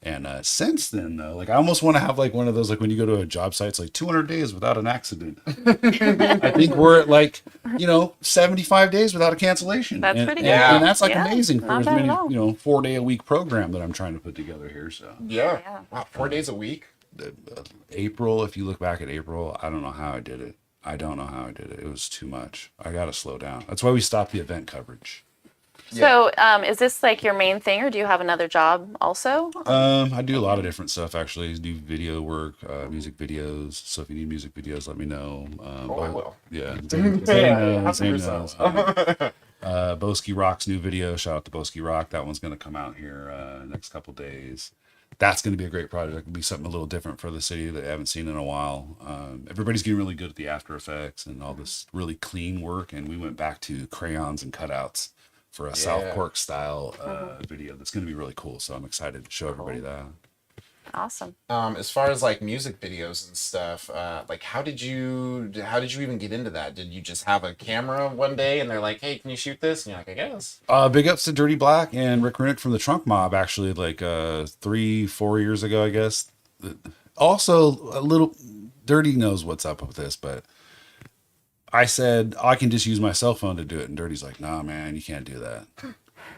And since then, though, like I almost want to have like one of those, like when you go to a job site, it's like 200 days without an accident. I think we're at like, 75 days without a cancellation. That's and, pretty and- good. And that's like Yeah, amazing for not as bad many, at all. 4-day-a-week program that I'm trying to put together here. So Yeah. Yeah. Wow, 4 days a week. April, if you look back at April, I don't know how I did it. I don't know how I did it. It was too much. I got to slow down. That's why we stopped the event coverage. So, is this like your main thing, or do you have another job also? I do a lot of different stuff actually. I do video work, music videos. So if you need music videos, let me know. I will. Yeah, Zane knows. 100%. Boski Rock's new video. Shout out to Boski Rock. That one's going to come out here next couple days. That's going to be a great project. It'll be something a little different for the city that I haven't seen in a while. Everybody's getting really good at the After Effects and all this really clean work. And we went back to crayons and cutouts for a South Cork style video that's going to be really cool. So I'm excited to show everybody that. Awesome. As far as like music videos and stuff, like how did you even get into that? Did you just have a camera one day and they're like, hey, can you shoot this? And you're like, I guess. Big ups to Dirty Black and Rick Renick from the Trunk Mob, actually, like 3-4 years ago, I guess. Also, a little Dirty knows what's up with this, but I said, I can just use my cell phone to do it. And Dirty's like, nah, man, you can't do that.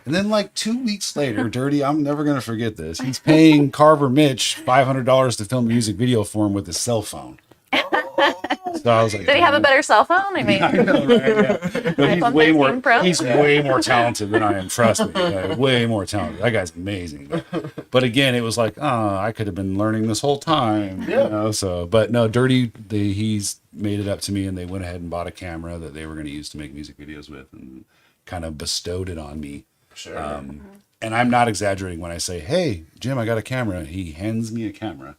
And then like 2 weeks later, Dirty, I'm never going to forget this. He's paying Carver Mitch $500 to film a music video for him with his cell phone. So I was like, Did he have a better cell phone? I mean, I know, right? Yeah. No, he's iPhone way 13 more. Pro? He's way more talented than I am. Trust me, way more talented. That guy's amazing. But again, it was like, I could have been learning this whole time. Yeah. So, but no, Dirty. He's made it up to me, and they went ahead and bought a camera that they were going to use to make music videos with, and kind of bestowed it on me. Sure. And I'm not exaggerating when I say, "Hey, Jim, I got a camera." He hands me a camera,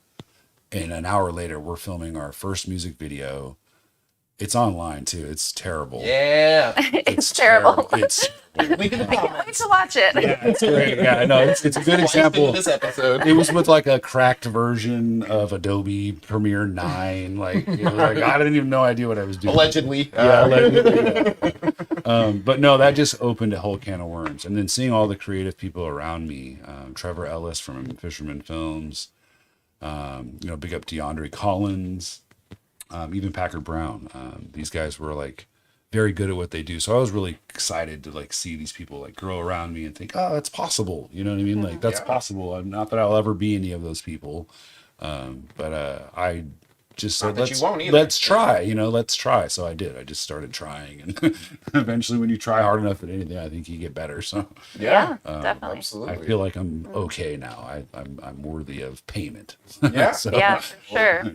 and an hour later, we're filming our first music video. It's online too. It's terrible. Yeah. it's terrible. It's Link in the I can't wait comments. to watch it. yeah, it's great. Yeah, no, it's a good example. This episode. It was with like a cracked version of Adobe Premiere 9. Like, I didn't even know idea what I was doing. Allegedly. Yeah, allegedly. Yeah. But no, that just opened a whole can of worms. And then seeing all the creative people around me, Trevor Ellis from Fisherman Films, big up DeAndre Collins, even Packer Brown. These guys were like very good at what they do. So I was really excited to like see these people like grow around me and think, oh, it's possible. You know what I mean? Like that's possible. Not that I'll ever be any of those people. But I just said, that you won't either. let's try, let's try. So I did. I just started trying. And eventually when you try hard enough at anything, I think you get better. So Yeah, definitely. Absolutely. I feel like I'm okay now. I'm worthy of payment. Yeah. So, Yeah,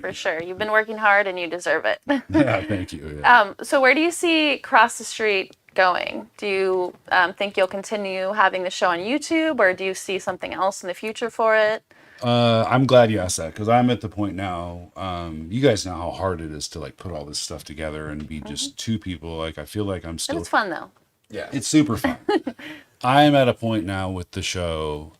for sure. You've been working hard and you deserve it. yeah, thank you. Yeah. So where do you see Cross the Street going? Do you think you'll continue having the show on YouTube, or do you see something else in the future for it? I'm glad you asked that, because I'm at the point now. You guys know how hard it is to like put all this stuff together and be just 2 people. Like I feel like I'm But still. it's fun though. Yeah. It's super fun. I'm at a point now with the show.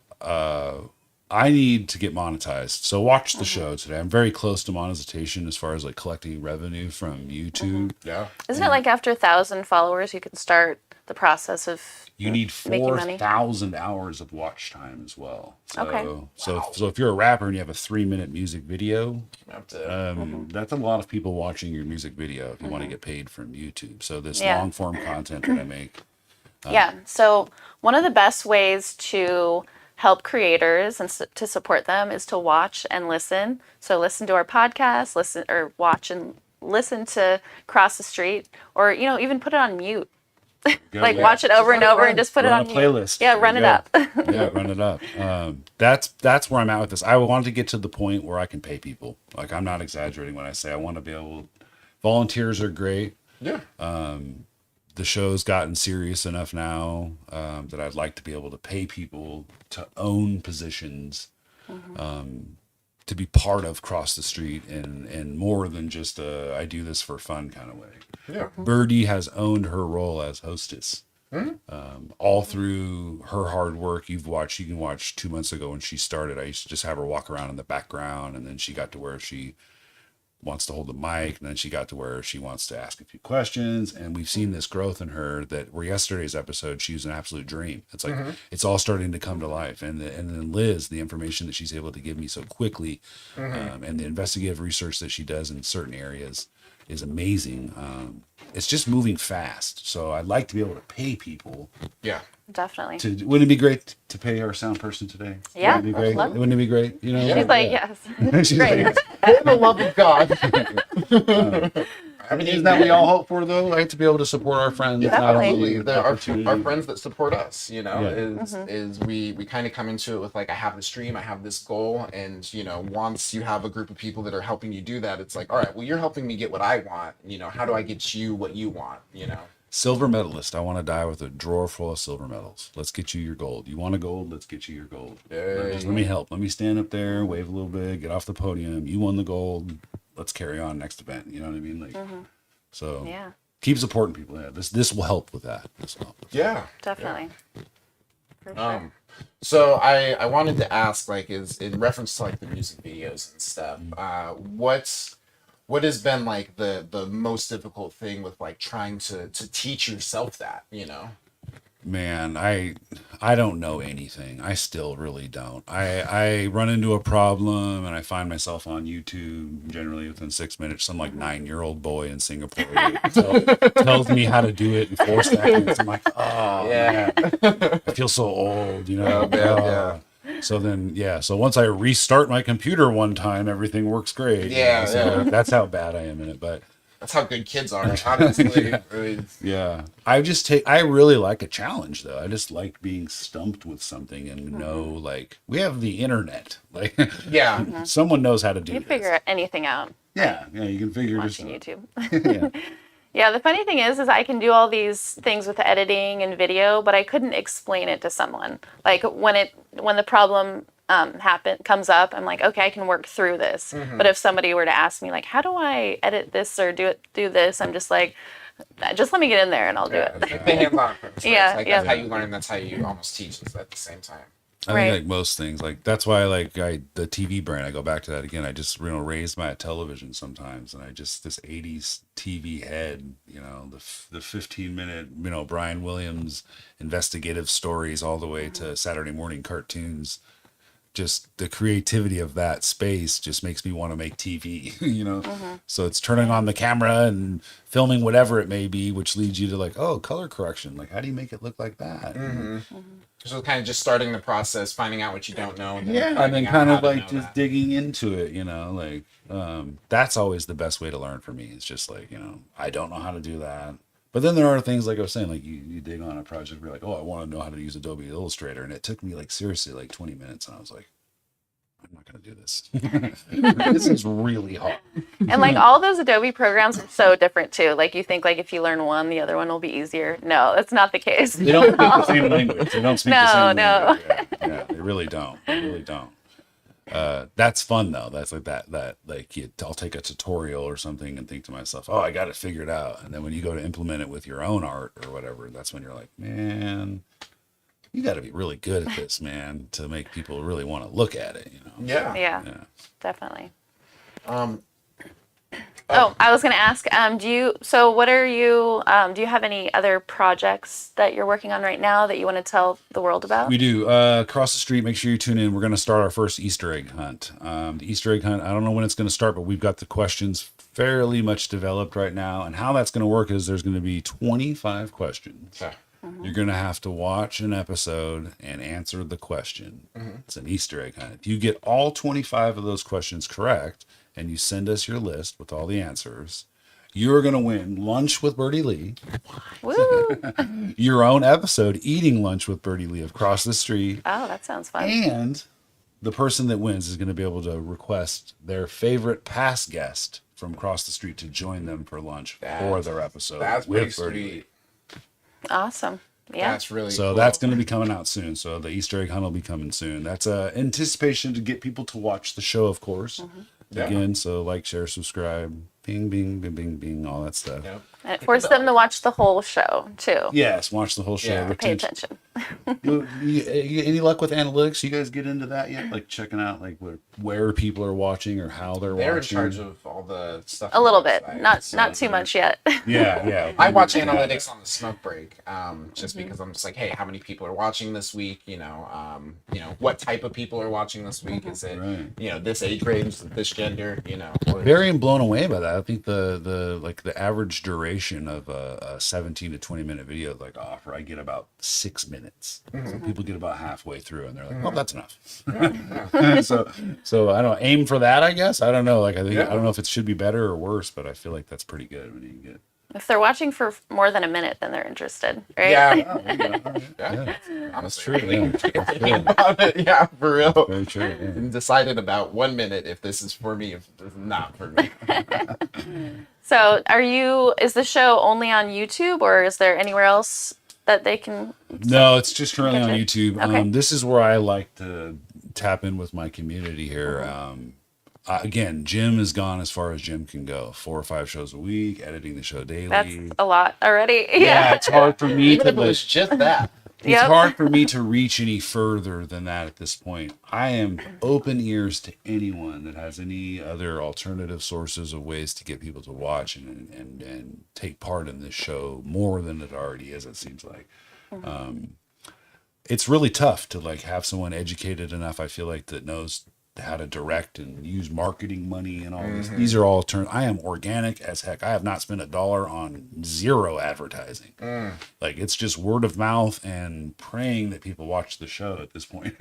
I need to get monetized. So watch the show today. I'm very close to monetization as far as like collecting revenue from YouTube. Yeah. Isn't it like after 1,000 followers, you can start the process of You need making money? 4,000 hours of watch time as well. So, Okay. so if you're a rapper and you have a 3-minute music video, Have to- that's a lot of people watching your music video if you want to get paid from YouTube. So this Yeah. long form content that I make. Yeah. So one of the best ways to help creators and to support them is to watch and listen. So listen to our podcast, listen or watch and listen to Cross the Street, or even put it on mute. Like watch it over and over and just put it Run on a mute. playlist. Yeah, There run you it go. up. Yeah, run it up. That's where I'm at with this. I wanted to get to the point where I can pay people. Like I'm not exaggerating when I say I want to be able. Volunteers are great. Yeah. The show's gotten serious enough now that I'd like to be able to pay people to own positions, to be part of Cross the Street, and more than just a I do this for fun kind of way. Yeah. Birdie has owned her role as hostess. All through her hard work. You can watch 2 months ago when she started. I used to just have her walk around in the background, and then she got to where she wants to hold the mic, and then she got to where she wants to ask a few questions, and we've seen this growth in her that where yesterday's episode she was an absolute dream. It's like it's all starting to come to life, and then Liz, the information that she's able to give me so quickly, and the investigative research that she does in certain areas is amazing. It's just moving fast, so I'd like to be able to pay people. Yeah. Definitely. Wouldn't it be great to pay our sound person today? Yeah, Wouldn't it be great? love it. Wouldn't it be great? You know, She's like, yes. She's Great. like, For the love of God. I mean, isn't that what we all hope for, though? Like to be able to support our friends. Yeah, not only definitely. Absolutely. Our opportunity. friends that support us, Yeah. is we kind of come into it with like, I have this dream, I have this goal. And, once you have a group of people that are helping you do that, it's like, all right, well, you're helping me get what I want. How do I get you what you want, Silver medalist. I want to die with a drawer full of silver medals. Let's get you your gold. You want a gold? Let's get you your gold. Just let me help. Let me stand up there, wave a little bit, get off the podium. You won the gold. Let's carry on next event. You know what I mean? Like, so Yeah, keep supporting people. Yeah, this will help with that. This will help with that. Yeah. definitely. For sure. So I wanted to ask, like, is in reference to like the music videos and stuff, what has been like the most difficult thing with like trying to teach yourself that, Man, I don't know anything. I still really don't. I run into a problem and I find myself on YouTube generally within 6 minutes. Some like 9-year-old boy in Singapore tells me how to do it in 4 seconds. I'm like, oh Yeah. man, I feel so old, Oh, man, yeah. So then, so once I restart my computer one time, everything works great. Yeah, So yeah. that's how bad I am in it. But That's how good kids are, honestly. yeah, I really like a challenge though. I just like being stumped with something and know like we have the internet. Like Yeah. someone knows how to do You this. figure anything out Yeah, you can figure this watching out. YouTube. Yeah. Yeah, the funny thing is I can do all these things with editing and video, but I couldn't explain it to someone. Like when the problem comes up, I'm like, okay, I can work through this. But if somebody were to ask me like, how do I edit this or do this, I'm just like, just let me get in there and I'll do it. It's like the hands-on approach. Right? Yeah, It's like, yeah. That's how you learn. That's how you almost teach at the same time. I Right. think like most things, like that's why the TV brand. I go back to that again. I just raised my television sometimes, and I just this '80s TV head. The 15-minute Brian Williams investigative stories all the way to Saturday morning cartoons. Just the creativity of that space just makes me want to make TV. So it's turning on the camera and filming whatever it may be, which leads you to like, oh, color correction. Like, how do you make it look like that? So kind of just starting the process, finding out what you don't know. And And finding then out kind how of to like know just that. digging into it, that's always the best way to learn for me. It's just like, I don't know how to do that. But then there are things like I was saying, like you dig on a project where you're like, oh, I want to know how to use Adobe Illustrator. And it took me like seriously like 20 minutes. And I was like, I'm not going to do this. This is really hard. And like all those Adobe programs are so different too. Like you think like if you learn one, the other one will be easier. No, that's not the case. They don't speak the same language. They don't speak the same No. language. Yeah, they really don't. They really don't. That's fun though. That's like that like I'll take a tutorial or something and think to myself, oh, I got it figured out. And then when you go to implement it with your own art or whatever, that's when you're like, man, you got to be really good at this, man, to make people really want to look at it. Yeah. Yeah, Yeah. definitely. Um, I was going to ask, do you have any other projects that you're working on right now that you want to tell the world about? We do. Across the street, make sure you tune in. We're going to start our first Easter egg hunt. The Easter egg hunt, I don't know when it's going to start, but we've got the questions fairly much developed right now. And how that's going to work is there's going to be 25 questions. Okay. You're going to have to watch an episode and answer the question. It's an Easter egg hunt. If you get all 25 of those questions correct and you send us your list with all the answers, you're going to win lunch with Birdie Lee, Woo! your own episode eating lunch with Birdie Lee across the street. Oh, that sounds fun. And the person that wins is going to be able to request their favorite past guest from across the street to join them for lunch for their episode. That's pretty with Birdie Lee. sweet. Awesome. Yeah. That's really So cool. that's going to be coming out soon. So the Easter egg hunt will be coming soon. That's anticipation to get people to watch the show, of course. Yeah. Again, so like, share, subscribe, bing, bing, bing, bing, bing, all that stuff. Yep. And it forced them to watch the whole show too. Yes, watch the whole show. Yeah. Pay attention. Any luck with analytics? You guys get into that yet? Like checking out like where people are watching or how they're They're in watching? charge of all the stuff. A on little the bit, website, not too much yet. Yeah. I watch analytics on the smoke break, just because I'm just like, hey, how many people are watching this week? What type of people are watching this week? Is it, Right. this age range, this gender? Very blown away by that. I think the average duration of a 17 to 20 minute video like offer, I get about 6 minutes. So people get about halfway through and they're like, "Oh, that's enough." so I don't aim for that. I guess I don't know. Like I don't know if it should be better or worse, but I feel like that's pretty good when you get. If they're watching for more than a minute, then they're interested, right? Yeah. That's Honestly, true. Yeah. That's good. about it. Yeah, for real. Very true. Yeah. And decided about 1 minute if this is for me, if it's not for me. So is the show only on YouTube or is there anywhere else that they can? No, it's just currently on Catch it. YouTube. Okay. This is where I like to tap in with my community here. Again, Jim is gone as far as Jim can go. 4 or 5 shows a week, editing the show daily. That's a lot already. yeah, it's hard for me Even to. if it was just that. It's Yep. hard for me to reach any further than that at this point. I am open ears to anyone that has any other alternative sources of ways to get people to watch and take part in this show more than it already is, it seems like. It's really tough to like have someone educated enough, I feel like, that knows how to direct and use marketing money and all this. These are all I am organic as heck. I have not spent $1 on 0 advertising. Like it's just word of mouth and praying that people watch the show at this point.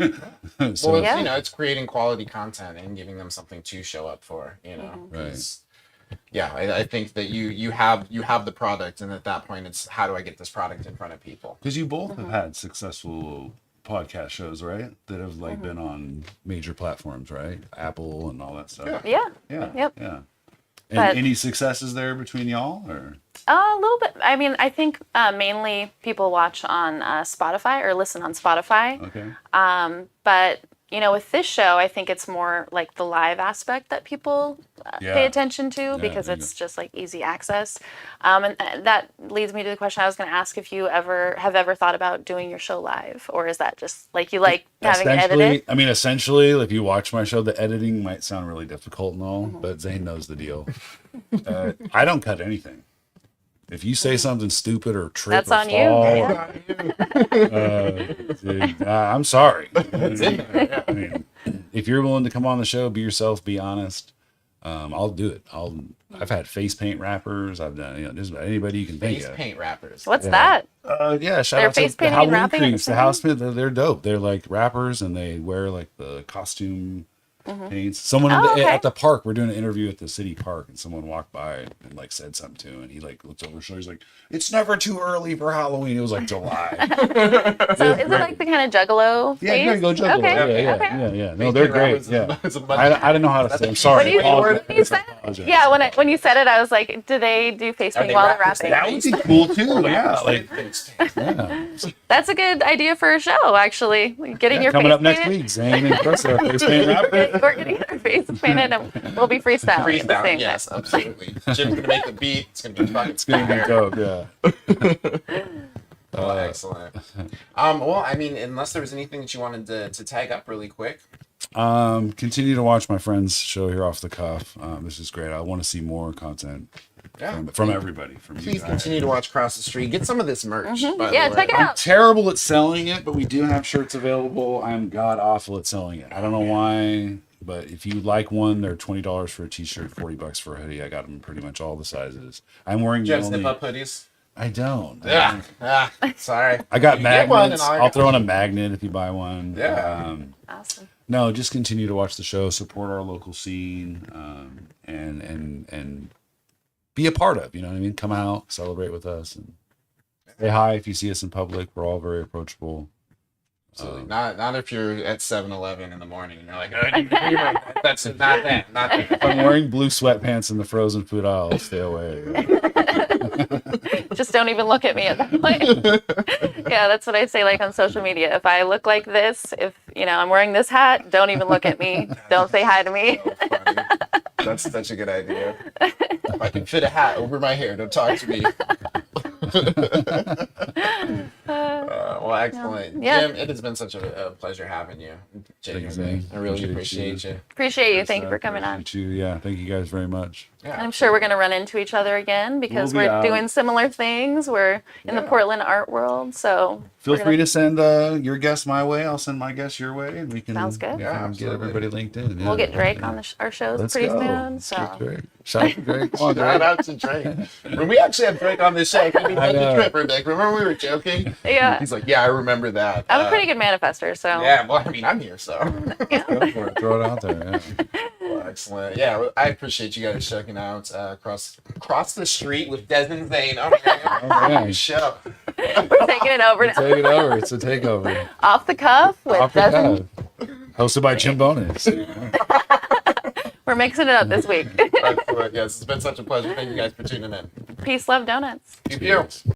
So, Well, Yeah. it's creating quality content and giving them something to show up for, 'cause, yeah, I think that you have the product, and at that point it's how do I get this product in front of people? because you both have had successful podcast shows, right? That have like been on major platforms, right? Apple and all that stuff. Yeah. Yeah. Yep. Yeah. And But- any successes there between y'all, or? A little bit. I mean, I think mainly people watch on Spotify or listen on Spotify. Okay. But with this show, I think it's more like the live aspect that people Yeah. pay attention to because there you it's just like easy access. And that leads me to the question I was going to ask if you have ever thought about doing your show live, or is that just like you like having it edited? I mean, essentially, if you watch my show, the editing might sound really difficult and all, but Zane knows the deal. I don't cut anything. If you say something stupid or trip That's or on fall, you. dude, I'm sorry. It's in there, I mean, if you're willing to come on the show, be yourself, be honest. I'll do it. I've had face paint rappers. I've done just about anybody you can think Face of. paint rappers. What's that? Yeah, shout They're out to face the painting and Halloween rapping at the creeps. The same house they're dope. They're like rappers and they wear like the costume paints. Someone okay. at the park, we're doing an interview at the city park, and someone walked by and like said something to him, and he like looks over his shoulder. He's like, "It's never too early for Halloween." It was like July. So is it like the kind of juggalo? Yeah, you gotta go juggle. Okay. Yeah. No, they're great. Yeah. I didn't know how to say. I'm sorry. What do you I when you said it? apologize. Yeah, when you said it, I was like, do they do face paint they while they're rappers? rapping? That would be cool too. Yeah, like yeah. That's a good idea for a show, actually. Getting your Coming face up next painted. week, Zane and Carissa, face paint rapper. We're getting our face painted and we'll be freestyling at the same Yes, time. absolutely. Jim's gonna make the beat. It's gonna be fucking. It's gonna be dope. Yeah. Well, excellent. Well, I mean, unless there was anything that you wanted to tag up really quick. Continue to watch my friend's show here off the cuff. This is great. I want to see more content from everybody. From Please you guys. continue to watch Cross the Street. Get some of this merch. By Yeah, the way. check it I'm out. terrible at selling it, but we do have shirts available. I'm god awful at selling it. I don't know why, but if you like one, they're $20 for a t-shirt, $40 for a hoodie. I got them pretty much all the sizes. I'm wearing Do you the have only. snip up hoodies? I don't. Sorry. I got You get one and magnets. I I'll got throw in a you. magnet if you buy one. Yeah. Awesome. No, just continue to watch the show, support our local scene, and be a part of. You know what I mean? Come out, celebrate with us, and say hi if you see us in public. We're all very approachable. Absolutely. Not if you're at 7-Eleven in the morning and you're like, oh, that's not that. Not that. If I'm wearing blue sweatpants in the frozen food aisle, I'll stay away. Just don't even look at me at that point. Yeah, that's what I say like on social media. If I look like this, if I'm wearing this hat, don't even look at me. Don't say hi to me. So funny. That's such a good idea. If I can fit a hat over my hair, don't talk to me. Well, excellent. Yeah. Jim, it has been such a pleasure having you. Thanks, Genuinely. Zane. I really Appreciate appreciate you. Appreciate you. Thank you for coming on. Appreciate you. Yeah, thank you guys very much. Yeah. I'm sure we're going to run into each other again because We'll be we're out. doing similar things. We're in the Portland art world, so Feel free to send your guests my way. I'll send my guests your way, and we can Sounds good. we Yeah, can get absolutely. everybody linked in. we'll get Drake on our shows Let's pretty go. soon. Let's So get Drake. Shout out to Drake. Come on, Shout Drake. out to Drake. When we actually had Drake on this show, we I had the know. trip. We're like, remember we were joking? yeah, He's like, yeah, I remember that. I'm a pretty good manifester. So Yeah, well, I mean, I'm here, so. Go for it. Throw it out there. Yeah. Well, excellent. Yeah, well, I appreciate you guys checking out Cross the Street with Des and Zane. Oh, yeah. show. we're taking it over now. Take it over. It's a takeover. Off the cuff with Off the Dozen. cuff. Hosted by Jimbonus. We're mixing it up this week. Excellent. Yes, it's been such a pleasure. Thank you guys for tuning in. Peace, love, donuts. Pew, pew.